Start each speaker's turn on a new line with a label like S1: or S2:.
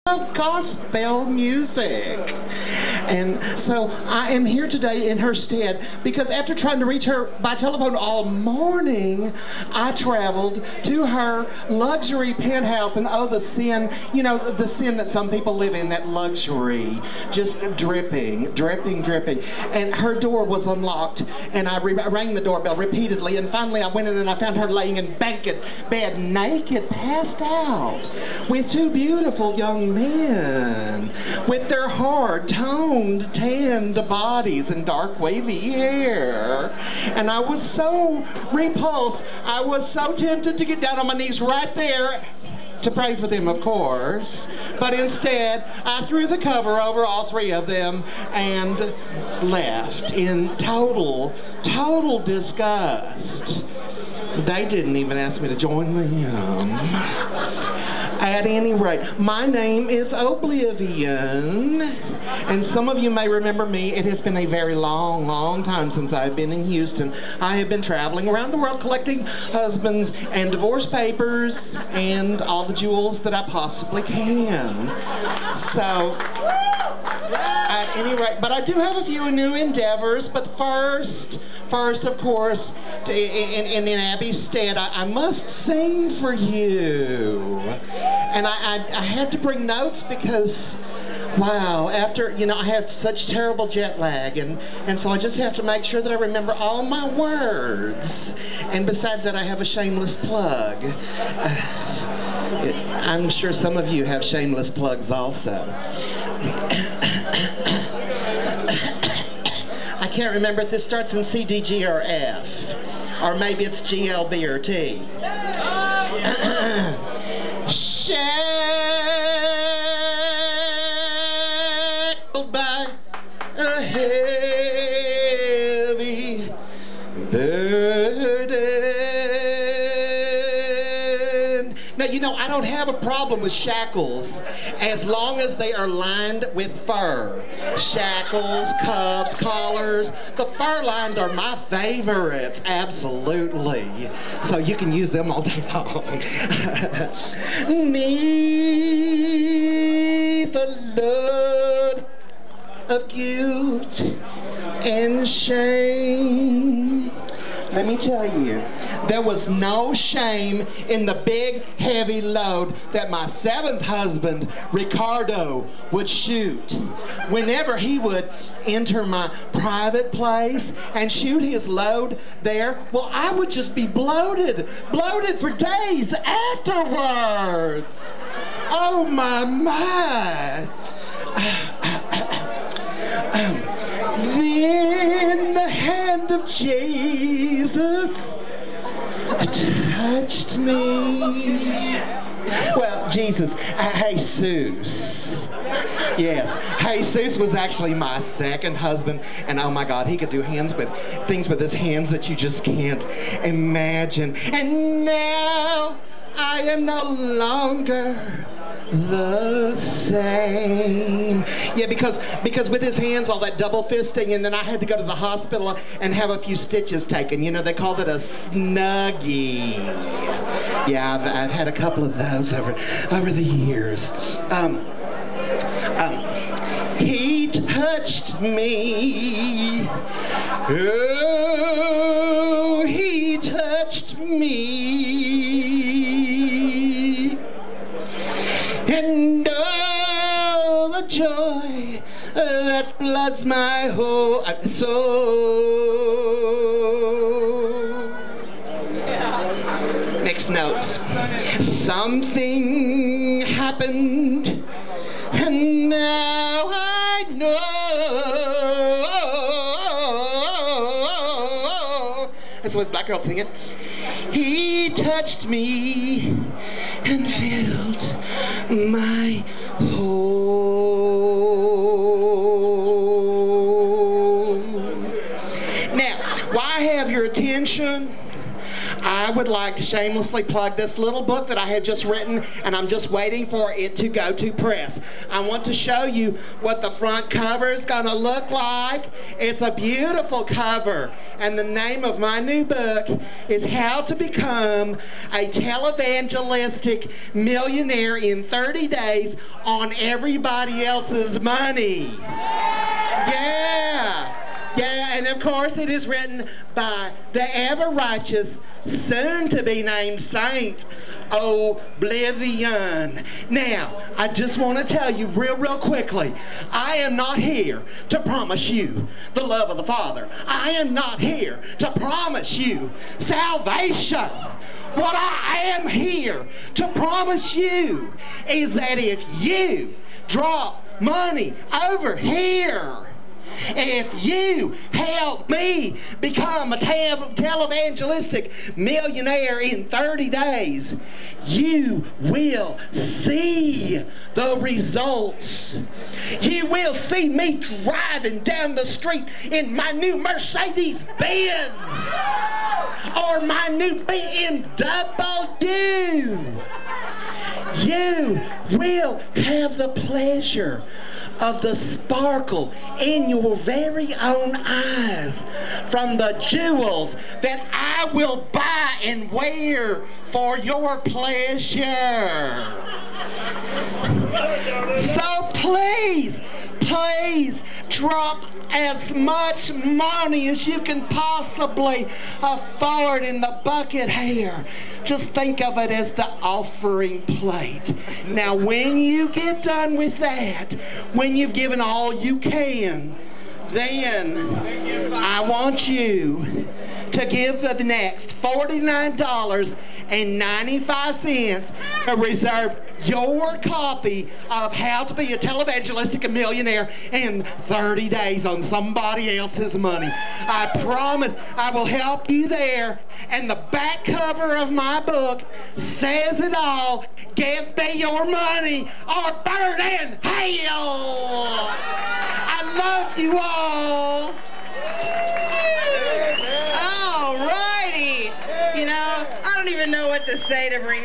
S1: of gospel music. And so I am here today in her stead because after trying to reach her by telephone all morning, I traveled to her luxury penthouse. And oh, the sin, you know, the sin that some people live in, that luxury, just dripping, dripping, dripping. And her door was unlocked, and I rang the doorbell repeatedly, and finally I went in and I found her laying in bed naked, passed out, with two beautiful young men with their hard, toned, tanned bodies and dark, wavy hair. And I was so repulsed. I was so tempted to get down on my knees right there to pray for them, of course. But instead, I threw the cover over all three of them and left in total disgust. They didn't even ask me to join them. At any rate, my name is Oblivion, and some of you may remember me. It has been a very long time since I've been in Houston. I have been traveling around the world collecting husbands and divorce papers and all the jewels that I possibly can. So, at any rate, but I do have a few new endeavors. But first, of course, in Abby's stead, I must sing for you. And I had to bring notes because, wow, after, you know, I have such terrible jet lag, and so I just have to make sure that I remember all my words. And besides that, I have a shameless plug. I'm sure some of you have shameless plugs also. I can't remember if this starts in C, D, G, or F. Or maybe it's G, L, B, or T. Shackled by a heavy burden. Now, you know, I don't have a problem with shackles as long as they are lined with fur. Shackles, cuffs, collars, the fur-lined are my favorites, absolutely. So you can use them all day long. Neath the load of guilt and shame, let me tell you, there was no shame in the big, heavy load that my seventh husband, Ricardo, would shoot. Whenever he would enter my private place and shoot his load there, well, I would just be bloated for days afterwards. Oh, my. Then the hand of Jesus touched me. Well, Jesus, Jesus. Yes, Jesus was actually my second husband, and oh my God, he could do things with his hands that you just can't imagine. And now I am no longer the same. Yeah, because with his hands, all that double fisting, and then I had to go to the hospital and have a few stitches taken. You know, they called it a snuggie. Yeah, I've had a couple of those over the years. He touched me. Oh, he touched me. And oh, the joy that floods my whole soul. Next notes. Something happened, and now I know. That's what black girls sing it. He touched me and filled my hole. Now, while I have your attention, I would would like to shamelessly plug this little book that I have just written, and I'm just waiting for it to go to press. I want to show you what the front cover is going to look like. It's a beautiful cover, and the name of my new book is How to Become a Televangelistic Millionaire in 30 Days on Everybody Else's Money. Yeah, and of course it is written by the ever-righteous, soon-to-be-named Saint Oblivion. Now, I just want to tell you real quickly, I am not here to promise you the love of the Father. I am not here to promise you salvation. What I am here to promise you is that if you drop money over here, if you help me become a televangelistic millionaire in 30 days, you will see the results. You will see me driving down the street in my new Mercedes-Benz or my new BMW. You will have the pleasure of the sparkle in your very own eyes from the jewels that I will buy and wear for your pleasure. So please drop as much money as you can possibly afford in the bucket here. Just think of it as the offering plate. Now, when you get done with that, when you've given all you can, then I want you to give the next $49.95 to reserve your copy of How to Be a Televangelistic Millionaire in 30 Days on Somebody Else's Money. I promise I will help you there. And the back cover of my book says it all. Give me your money or burn in hell. I love you all.
S2: All righty. You know, I don't even know what to say to bring